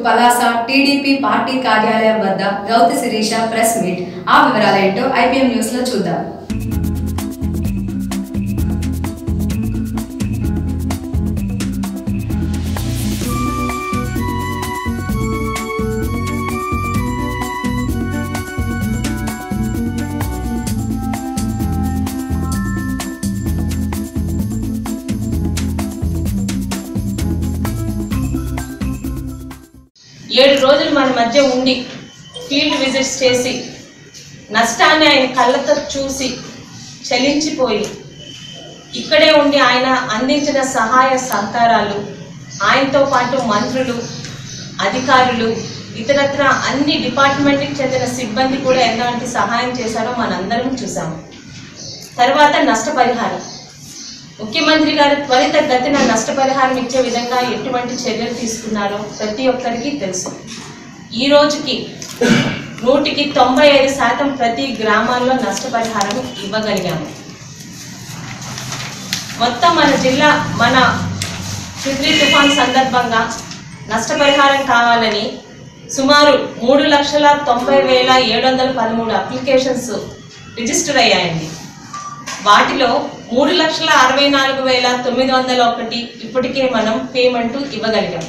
Palasa TDP party కార్యాలయం వద్ద Gouthu Sirisha press meet. ఆ వివరాలేంటో ఐపీఎం న్యూస్ లో చూద్దాం. ఏడు రోజులు మన మధ్య ఉండి ఫీల్డ్ విజిట్స్ చేసి నష్టాన్ని ఆయన కళ్ళతో చూసి చలించిపోయి ఇక్కడే ఉండి ఆయన అందించిన సహాయ సహకారాలు, ఆయనతో పాటు మంత్రులు, అధికారులు, ఇతరత్ర అన్ని డిపార్ట్మెంట్కి చెందిన సిబ్బంది కూడా ఎలాంటి సహాయం చేశారో మనందరం చూసాము. తర్వాత నష్టపరిహారం, ముఖ్యమంత్రి గారు త్వరిత గతిన నష్టపరిహారం ఇచ్చే విధంగా ఎటువంటి చర్యలు తీసుకున్నారో ప్రతి ఒక్కరికి తెలుసు. ఈ రోజుకి 195% ప్రతి గ్రామాల్లో నష్టపరిహారం ఇవ్వగలిగాము. మొత్తం మన జిల్లా మన తిత్లీ తుఫాన్ సందర్భంగా నష్టపరిహారం కావాలని సుమారు 3,90,713 అప్లికేషన్స్ రిజిస్టర్ అయ్యాయండి. వాటిలో 3,64,901 ఇప్పటికే మనం పేమెంట్ ఇవ్వగలిగాం.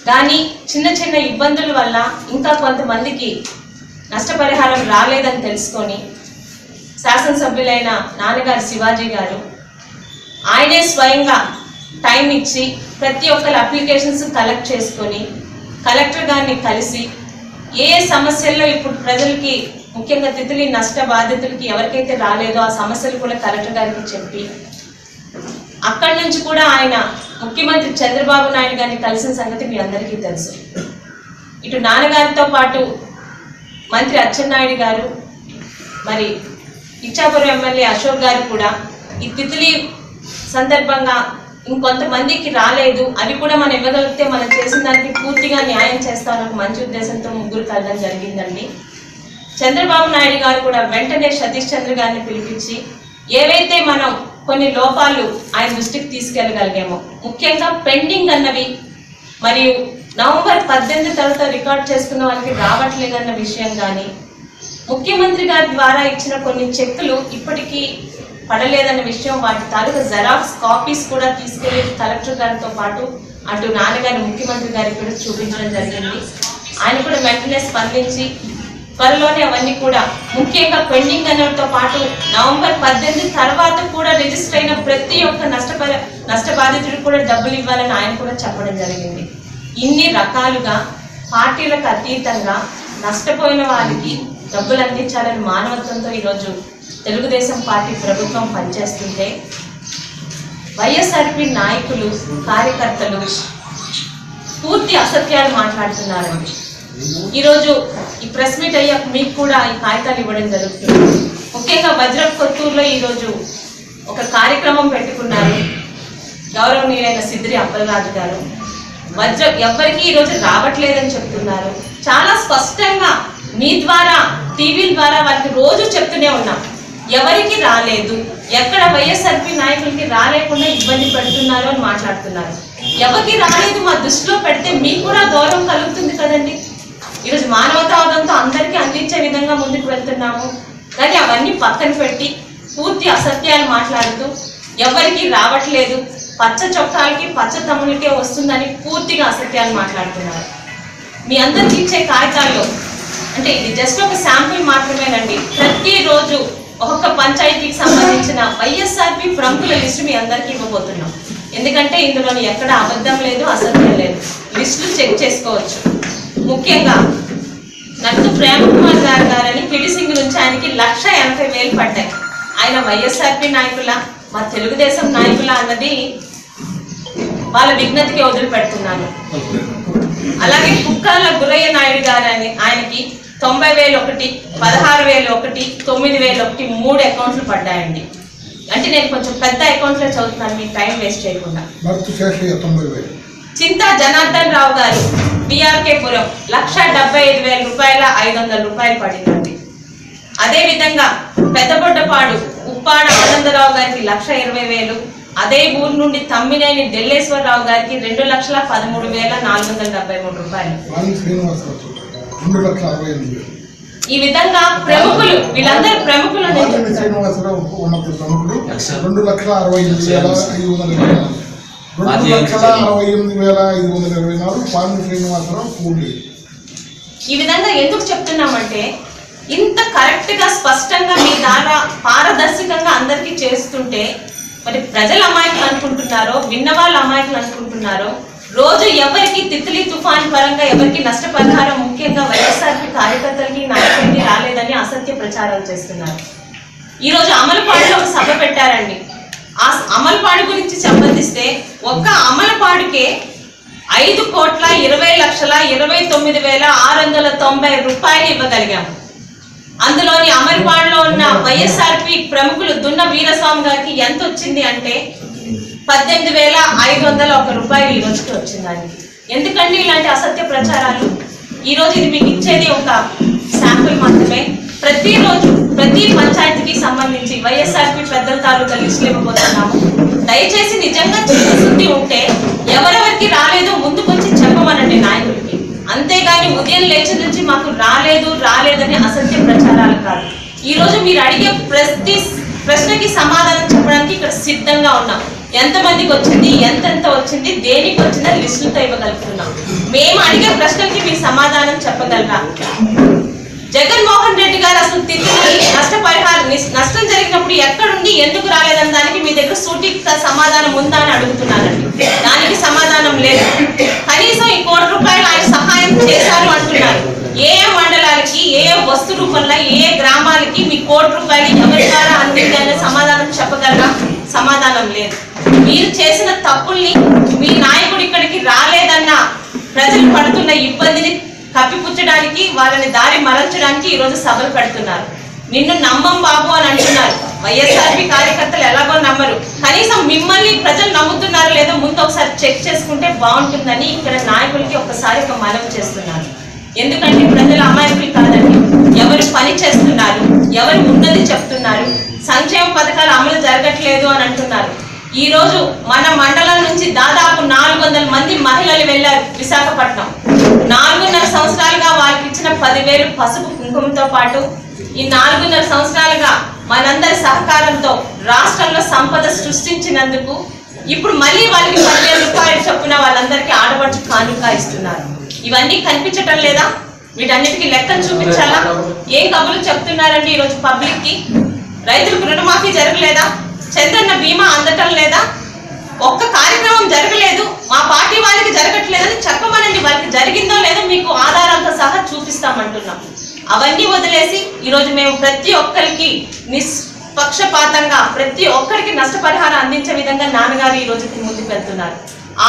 కానీ చిన్న చిన్న ఇబ్బందుల వల్ల ఇంకా కొంతమందికి నష్టపరిహారం రాలేదని తెలుసుకొని శాసనసభ్యులైన నాన్నగారు శివాజీ గారు ఆయనే స్వయంగా టైం ఇచ్చి ప్రతి ఒక్కరి అప్లికేషన్స్ కలెక్ట్ చేసుకొని కలెక్టర్ గారిని కలిసి ఏ సమస్యల్లో ఇప్పుడు ప్రజలకి ముఖ్యంగా తిత్లీ నష్ట బాధితులకి ఎవరికైతే రాలేదో ఆ సమస్యలు కూడా కలెక్టర్ గారికి చెప్పి అక్కడి నుంచి కూడా ఆయన ముఖ్యమంత్రి చంద్రబాబు నాయుడు గారిని కలిసిన సంగతి మీ అందరికీ తెలుసు. ఇటు నాన్నగారితో పాటు మంత్రి అచ్చెన్నాయుడు గారు, మరి ఇచ్చాపురం ఎమ్మెల్యే అశోక్ గారు కూడా ఈ తిత్లీ సందర్భంగా ఇంకొంతమందికి రాలేదు, అవి కూడా మనం ఇవ్వగలిగితే మనం చేసిన దానికి పూర్తిగా న్యాయం చేస్తామని మంచి ఉద్దేశంతో ముగ్గురు కలడం జరిగిందండి. చంద్రబాబు నాయుడు గారు కూడా వెంటనే సతీష్ చంద్ర గారిని పిలిపించి ఏవైతే మనం కొన్ని లోపాలు ఆయన దృష్టికి తీసుకెళ్ళగలిగామో, ముఖ్యంగా పెండింగ్ అన్నవి మరియు నవంబర్ 18 తర్వాత రికార్డ్ చేసుకున్న వాళ్ళకి రావట్లేదన్న విషయం కానీ, ముఖ్యమంత్రి గారి ద్వారా ఇచ్చిన కొన్ని చెక్కులు ఇప్పటికీ పడలేదన్న విషయం, వాటి తాలూకా జెరాక్స్ కాపీస్ కూడా తీసుకెళ్లి కలెక్టర్ గారితో పాటు అటు నాన్నగారు ముఖ్యమంత్రి గారికి కూడా చూపించడం జరిగింది. ఆయన కూడా వెంటనే స్పందించి త్వరలోనే అవన్నీ కూడా ముఖ్యంగా పెండింగ్ అన్నతో పాటు నవంబర్ 18 తర్వాత కూడా రిజిస్టర్ అయిన ప్రతి ఒక్క నష్టబాధితుడికి కూడా డబ్బులు ఇవ్వాలని ఆయన కూడా చెప్పడం జరిగింది. ఇన్ని రకాలుగా పార్టీలకు అతీతంగా నష్టపోయిన వారికి డబ్బులు అందించాలని మానవత్వంతో ఈరోజు తెలుగుదేశం పార్టీ ప్రభుత్వం పనిచేస్తుంటే వైఎస్ఆర్పీ నాయకులు, కార్యకర్తలు పూర్తి అసత్యాలు మాట్లాడుతున్నారండి. ఈరోజు ఈ ప్రెస్ మీట్ అయ్యాక మీకు కూడా ఈ కాగితాలు ఇవ్వడం జరుగుతుంది. ముఖ్యంగా వజ్రప్ కొత్తూరులో ఈరోజు ఒక కార్యక్రమం పెట్టుకున్నారు గౌరవనీయులైన సిద్దిరి అప్పలరాజు గారు. ఎవ్వరికీ ఈరోజు రావట్లేదని చెప్తున్నారు. చాలా స్పష్టంగా మీ ద్వారా టీవీల ద్వారా వాళ్ళకి రోజు చెప్తూనే ఉన్నాం, ఎవరికి రాలేదు, ఎక్కడ వైఎస్ఆర్పీ నాయకులకి రాలేకుండా ఇబ్బంది పెడుతున్నారు అని మాట్లాడుతున్నారు. ఎవరికి రాలేదు మా దృష్టిలో పెడితే మీకు కూడా గౌరవం కలుగుతుంది కదండి. ఈరోజు మానవతావాదంతో అందరికీ అందించే విధంగా ముందుకు వెళ్తున్నాము. కానీ అవన్నీ పక్కన పెట్టి పూర్తి అసత్యాలు మాట్లాడుతూ ఎవరికి రావట్లేదు, పచ్చ చొక్కాలకి పచ్చ తమ్మునికే వస్తుందని పూర్తిగా అసత్యాలు మాట్లాడుతున్నారు. మీ అందరికి ఇచ్చే కాగితాల్లో అంటే ఇది జస్ట్ ఒక శాంపుల్ మాత్రమేనండి. ప్రతిరోజు ఒక్కొక్క పంచాయతీకి సంబంధించిన వైఎస్ఆర్పీ ప్రముఖుల లిస్టు మీ అందరికీ ఇవ్వబోతున్నాం. ఎందుకంటే ఇందులో ఎక్కడ అబద్ధం లేదు, అసత్యం లేదు. లిస్టులు చెక్ చేసుకోవచ్చు. ముఖ్యంగా నట్టు ప్రేమకుమార్ గారని పిడిసింగ్ నుంచి ఆయనకి 1,80,000 పడ్డాయి. ఆయన వైఎస్ఆర్పీ నాయకుల, మా తెలుగుదేశం నాయకుల అన్నది వాళ్ళ విజ్ఞతకి వదిలిపెడుతున్నాను. అలాగే కుక్కాల గురయ్య నాయుడు గారని ఆయనకి 90,001, 16,001, 9,001 3 అకౌంట్లు పడ్డాయండి. అంటే నేను కొంచెం పెద్ద అకౌంట్లో చదువుతున్నాను, మీకు టైం వేస్ట్ చేయకుండా. చింతా జనార్దన్ రావు గారు బీఆర్కేపురం 1,75,000 రూపాయల 500 రూపాయలు పడిందండి. అదేవిధంగా పెద్దబొడ్డపాడు ఉప్పాడ ఆనందరావు గారికి 1,20,000, అదే ఊరు నుండి తమ్మినేని ఢిల్లేశ్వరరావు గారికి 2,13,473 రూపాయలు. ఈ విధంగా ప్రముఖులు, వీళ్ళందరూ ప్రముఖులు. శ్రీనివాసరావు ఉన్నత ప్రముఖులు 2,68,524 పాండి శ్రీనివాసరావు కూలీ. ఈ విధంగా ఎందుకు చెప్తున్నామంటే ఇంత కరెక్ట్ గా స్పష్టంగా మీ ద్వారా పారదర్శకంగా అందరికీ చేస్తుంటే మరి ప్రజలు అమాయకులు అనుకుంటున్నారో, విన్నవాళ్ళు అమాయకులు అనుకుంటున్నారో, రోజు ఎవరికి తిత్లీ తుఫాన్ పరంగా ఎవరికి నష్టపరిహారం ముఖ్యంగా వైఎస్ఆర్పీ కార్యకర్తలకి నాయకులకి రాలేదని అసత్య ప్రచారాలు చేస్తున్నారు. ఈరోజు అమలపాడులో ఒక సభ పెట్టారండి. ఆ అమలపాడు గురించి సంబంధిస్తే ఒక్క అమలపాడుకే 5,20,29,690 రూపాయలు ఇవ్వగలిగాము. అందులోని అమలపాడులో ఉన్న వైఎస్ఆర్పీ ప్రముఖులు దున్న వీరస్వామి గారికి ఎంత వచ్చింది అంటే 18,501 రూపాయలు ఈ రోజుకి వచ్చిందండి. ఎందుకంటే ఇలాంటి అసత్య ప్రచారాలు? ఈరోజు ఇది మీకు ఇచ్చేది ఒక శాంపుల్ మాత్రమే. ప్రతిరోజు ప్రతి పంచాయతీకి సంబంధించి వైఎస్ఆర్పీ పెద్దల తాలూకా లిస్టులు ఇవ్వబోతున్నాము. దయచేసి నిజంగా చిత్తశుద్ధి ఉంటే ఎవరెవరికి రాలేదో ముందుకొచ్చి చెప్పమనండి నాయకుడికి. అంతేగాని ఉదయం లేచి నుంచి మాకు రాలేదని అసత్య ప్రచారాలు కాదు. ఈరోజు మీరు అడిగే ప్రతి ప్రశ్నకి సమాధానం చెప్పడానికి ఇక్కడ సిద్ధంగా ఉన్నాం. ఎంతమందికి వచ్చింది, ఎంతెంత వచ్చింది, దేనికి వచ్చిందని లిస్టులతో ఇవ్వగలుగుతున్నాం. మేము అడిగే ప్రశ్నలకి మీ సమాధానం చెప్పగలరా? జగన్మోహన్ రెడ్డి గారు అసలు తిరిగి నష్టపరిహారం నష్టం జరిగినప్పుడు ఎక్కడుండి ఎందుకు రాలేదని దానికి మీ దగ్గర సూటిగా సమాధానం ఉందా అని అడుగుతున్నారండి. దానికి సమాధానం లేదు. కనీసం ఈ ₹1,00,00,000 ఆయన సహాయం చేశారు అంటున్నారు. ఏ మండలాలకి, ఏ వస్తు రూపంలో, ఏ గ్రామాలకి మీ ₹1,00,00,000 ఎవరి ద్వారా అందింది అనే సమాధానం చెప్పగలరా? సమాధానం లేదు. మీరు చేసిన తప్పుల్ని, మీ నాయకుడు ఇక్కడికి రాలేదన్న ప్రజలు పడుతున్న ఇబ్బందిని కప్పిపుచ్చడానికి, వాళ్ళని దారి మరల్చడానికి ఈరోజు సభలు పెడుతున్నారు. నిన్ను నమ్మం బాబు అని అంటున్నారు. వైఎస్ఆర్పీ కార్యకర్తలు ఎలాగో నమ్మరు. కనీసం మిమ్మల్ని ప్రజలు నమ్ముతున్నారో లేదో ముందు ఒకసారి చెక్ చేసుకుంటే బాగుంటుందని ఇక్కడ నాయకులకి ఒకసారి ఒక మనవి చేస్తున్నారు. ఎందుకంటే ప్రజల అమాయకులు కాదండి. ఎవరు పని చేస్తున్నారు, ఎవరు ఉన్నది చెప్తున్నారు, సంక్షేమ పథకాలు అమలు జరగట్లేదు అని అంటున్నారు. ఈ రోజు మన మండలం నుంచి దాదాపు 400 మంది మహిళలు వెళ్లారు విశాఖపట్నం. 4.5 సంవత్సరాలుగా వాళ్ళకి ఇచ్చిన 10,000 పసుపు కుంకుమతో పాటు ఈ 4.5 సంవత్సరాలుగా మనందరి సహకారంతో రాష్ట్రంలో సంపద సృష్టించినందుకు ఇప్పుడు మళ్ళీ వాళ్ళకి 10,000 రూపాయలు చొప్పున వాళ్ళందరికీ ఆడపడుచు కానుక ఇస్తున్నారు. ఇవన్నీ కనిపించటం లేదా? వీటన్నిటికీ లెక్కలు చూపించాలా? ఏం కబుర్లు చెప్తున్నారండి ఈరోజు పబ్లిక్ కి? రైతులకు రుణమాఫీ జరగలేదా? చంద్రన్న బీమా అందటం లేదా? ఒక్క కార్యక్రమం జరగలేదు, మా పార్టీ వాళ్ళకి జరగట్లేదని చెప్పమనండి. వాళ్ళకి జరిగిందో లేదో మీకు ఆధారాలతో సహా చూపిస్తామంటున్నాం. అవన్నీ వదిలేసి ఈరోజు మేము ప్రతి ఒక్కరికి నిష్పక్షపాతంగా ప్రతి ఒక్కరికి నష్టపరిహారం అందించే విధంగా నాన్నగారు ఈ రోజు ముందుకు వెళ్తున్నారు.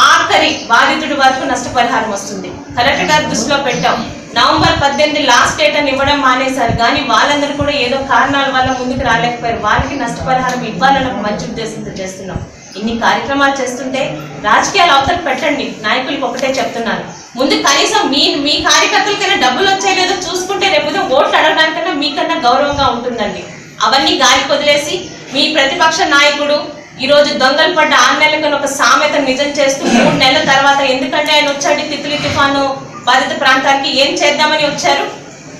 ఆఖరి బాధితుడి వరకు నష్టపరిహారం వస్తుంది. కలెక్టర్ గారి దృష్టిలో పెట్టాం. నవంబర్ 18 లాస్ట్ డేట్ అని ఇవ్వడం మానేశారు. కానీ వాళ్ళందరూ కూడా ఏదో కారణాల వల్ల ముందుకు రాలేకపోయారు. వాళ్ళకి నష్టపరిహారం ఇవ్వాలని ఒక మంచి ఉద్దేశంతో చేస్తున్నాం. ఇన్ని కార్యక్రమాలు చేస్తుంటే రాజకీయాలు అవతల పెట్టండి. నాయకులకు ఒకటే చెప్తున్నాను, ముందు కనీసం మీ కార్యకర్తలకైనా డబ్బులు వచ్చాయలేదో చూసుకుంటే రేపు ఓట్లు అడగడానికన్నా మీకన్నా గౌరవంగా ఉంటుందండి. అవన్నీ గాలికి వదిలేసి మీ ప్రతిపక్ష నాయకుడు ఈరోజు దొంగలు పడ్డ 6 నెలలకు ఒక సామెత నిజం చేస్తూ 3 నెలల తర్వాత ఎందుకంటే ఆయన వచ్చాడు తిత్లీ తుఫాను బాధిత ప్రాంతానికి ఏం చేద్దామని వచ్చారు,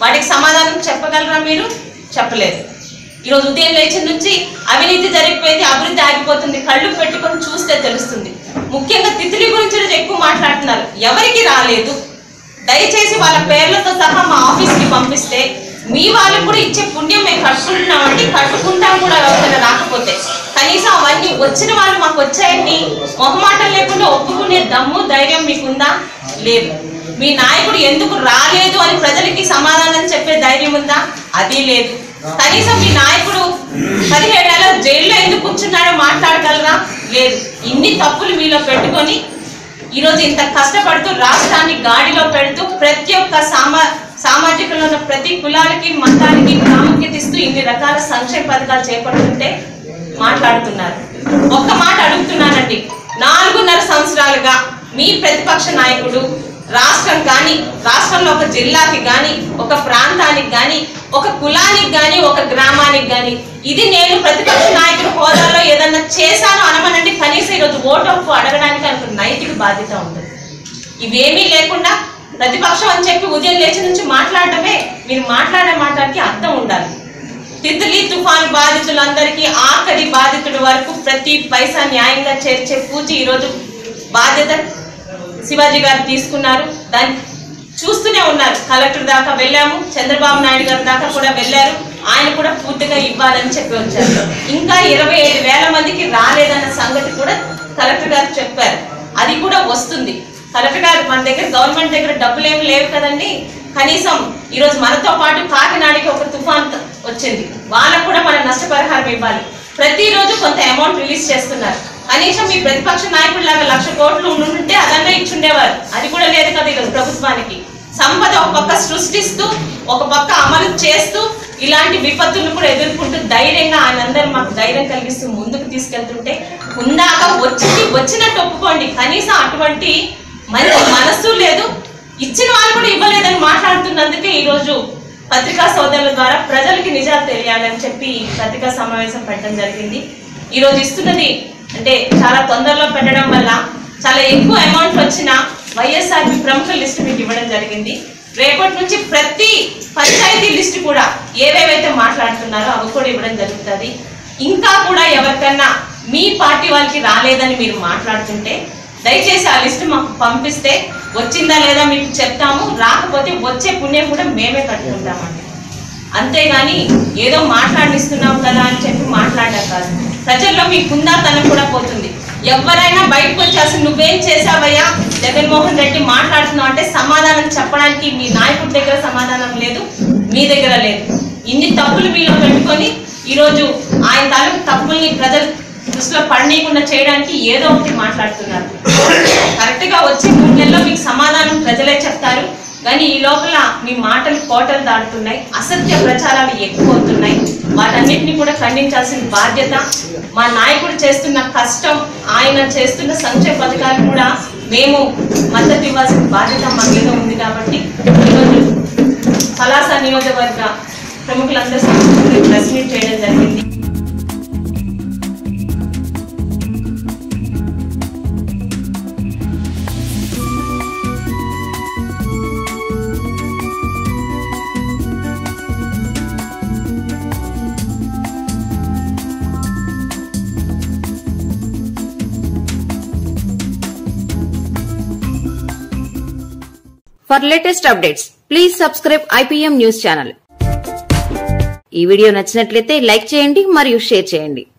వాటికి సమాధానం చెప్పగలరా? మీరు చెప్పలేదు. ఈరోజు ఉదయం లేచిన నుంచి అవినీతి జరిగిపోయింది, అభివృద్ధి ఆగిపోతుంది. కళ్ళు పెట్టుకొని చూస్తే తెలుస్తుంది. ముఖ్యంగా తిత్లీ గురించి రోజు ఎక్కువ మాట్లాడుతున్నారు. ఎవరికి రాలేదు, దయచేసి వాళ్ళ పేర్లతో సహా మా ఆఫీస్కి పంపిస్తే మీ వాళ్ళకు కూడా ఇచ్చే పుణ్యం మేము కట్టుకుంటున్నామండి. కట్టుకుంటాం కూడా ఎవరికైనా రాకపోతే. కనీసం అవన్నీ వచ్చిన వాళ్ళు మాకు వచ్చాయండి మొహమాటం లేకుండా ఒప్పుకునే దమ్ము ధైర్యం మీకుందా? లేదు. మీ నాయకుడు ఎందుకు రాలేదు అని ప్రజలకి సమాధానం చెప్పే ధైర్యం ఉందా? అది లేదు. కనీసం మీ నాయకుడు 17 ఏళ్ళ జైల్లో ఎందుకు కూర్చున్నాడో మాట్లాడగలరా? లేదు. ఇన్ని తప్పులు మీలో పెట్టుకొని ఈరోజు ఇంత కష్టపడుతూ రాష్ట్రాన్ని గాడిలో పెడుతూ ప్రతి ఒక్క సామాజికంలో ఉన్న ప్రతి కులాలకి మతానికి ప్రాముఖ్యత ఇస్తూ ఇన్ని రకాల సంక్షేమ పథకాలు చేపడుతుంటే మాట్లాడుతున్నారు. ఒక్క మాట అడుగుతున్నానండి, 4.5 సంవత్సరాలుగా మీ ప్రతిపక్ష నాయకుడు రాష్ట్రం కానీ, రాష్ట్రంలో ఒక జిల్లాకి కానీ, ఒక ప్రాంతానికి కానీ, ఒక కులానికి కానీ, ఒక గ్రామానికి కానీ ఇది నేను ప్రతిపక్ష నాయకుడు హోదాలో ఏదన్నా చేశాను అనమనండి, కనీసం ఈరోజు ఓటు హక్కు అడగడానికి అనుకున్న నైతిక బాధ్యత ఉంటుంది. ఇవేమీ లేకుండా ప్రతిపక్షం అని చెప్పి ఉదయం లేచి నుంచి మాట్లాడటమే, మీరు మాట్లాడే మాటకి అర్థం ఉండాలి. తిత్లీ తుఫాను బాధితులందరికీ ఆఖరి బాధితుడి వరకు ప్రతి పైసా న్యాయంగా చేర్చే పూచి ఈరోజు బాధ్యత శివాజీ గారు తీసుకున్నారు. దాన్ని చూస్తూనే ఉన్నారు. కలెక్టర్ దాకా వెళ్ళాము, చంద్రబాబు నాయుడు గారి దాకా కూడా వెళ్ళారు. ఆయన కూడా పూర్తిగా ఇవ్వాలని చెప్పి వచ్చారు. ఇంకా 27,000 మందికి రాలేదన్న సంగతి కూడా కలెక్టర్ గారు చెప్పారు. అది కూడా వస్తుంది. కలెక్టర్ గారు మన దగ్గర గవర్నమెంట్ దగ్గర డబ్బులు ఏమి లేవు కదండి, కనీసం ఈరోజు మనతో పాటు కాకినాడకి ఒక తుఫాన్ వచ్చింది, వాళ్ళకు కూడా మనం నష్టపరిహారం ఇవ్వాలి. ప్రతిరోజు కొంత అమౌంట్ రిలీజ్ చేస్తున్నారు. కనీసం మీ ప్రతిపక్ష నాయకుడిలాగా 1,00,000 కోట్లు ఉండుంటే అదన్నా ఇచ్చుండేవారు. అది కూడా లేదు కదా ఈరోజు ప్రభుత్వానికి. సంపద ఒక పక్క సృష్టిస్తూ ఒక పక్క అమలు చేస్తూ ఇలాంటి విపత్తులను కూడా ఎదుర్కొంటూ ధైర్యంగా ఆయనందరూ మాకు ధైర్యం కలిగిస్తూ ముందుకు తీసుకెళ్తుంటే ఉందాక వచ్చినట్టు ఒప్పుకోండి. కనీసం అటువంటి మంచి మనస్సు లేదు, ఇచ్చిన వాళ్ళు కూడా ఇవ్వలేదని మాట్లాడుతున్నందుకే ఈరోజు పత్రికా సోదరుల ద్వారా ప్రజలకి నిజాలు తెలియాలని చెప్పి పత్రికా సమావేశం పెట్టడం జరిగింది. ఈరోజు ఇస్తున్నది అంటే చాలా తొందరలో పెట్టడం వల్ల చాలా ఎక్కువ అమౌంట్ వచ్చిన వైఎస్ఆర్పి ప్రముఖ లిస్టు మీకు ఇవ్వడం జరిగింది. రేపటి నుంచి ప్రతి పంచాయతీ లిస్టు కూడా ఏవేవైతే మాట్లాడుతున్నారో అవి కూడా ఇవ్వడం జరుగుతుంది. ఇంకా కూడా ఎవరికన్నా మీ పార్టీ వాళ్ళకి రాలేదని మీరు మాట్లాడుతుంటే దయచేసి ఆ లిస్టు మాకు పంపిస్తే వచ్చిందా లేదా మీకు చెప్తాము. రాకపోతే వచ్చే పుణ్యం కూడా మేమే కట్టుకుంటామండి. అంతేగాని ఏదో మాట్లాడిస్తున్నాం కదా అని చెప్పి మాట్లాడడం కాదు. ప్రజల్లో మీ కుందాతనం కూడా పోతుంది. ఎవరైనా బయటకు వచ్చి అసలు నువ్వేం చేసావయ్యా జగన్మోహన్ రెడ్డి మాట్లాడుతున్నావు అంటే సమాధానం చెప్పడానికి మీ నాయకుడి దగ్గర సమాధానం లేదు, మీ దగ్గర లేదు. ఇన్ని తప్పులు మీలో పెట్టుకొని ఈరోజు ఆయన తాలూకు తప్పుల్ని ప్రజలు దృష్టిలో పడనీయకుండా చేయడానికి ఏదో ఒకటి మాట్లాడుతున్నారు. కరెక్ట్ గా వచ్చే 3 నెలల్లో మీకు సమాధానం ప్రజలే చెప్తారు. కానీ ఈ లోపల మీ మాటలు కోటలు దాటుతున్నాయి, అసత్య ప్రచారాలు ఎక్కువ అవుతున్నాయి. వాటన్నిటిని కూడా ఖండించాల్సిన బాధ్యత, మా నాయకుడు చేస్తున్న కష్టం, ఆయన చేస్తున్న సంక్షేమ పథకాలు కూడా మేము మద్దతు ఇవ్వాల్సిన బాధ్యత మా మీద ఉంది. కాబట్టి ఈరోజు పలాస నియోజకవర్గ ప్రముఖులందరూ ప్రెస్ మీట్ చేయడం జరిగింది. For latest updates, please subscribe IPM News channel. ఈ వీడియో నచ్చినట్లయితే లైక్ చేయండి మరియు షేర్ చేయండి.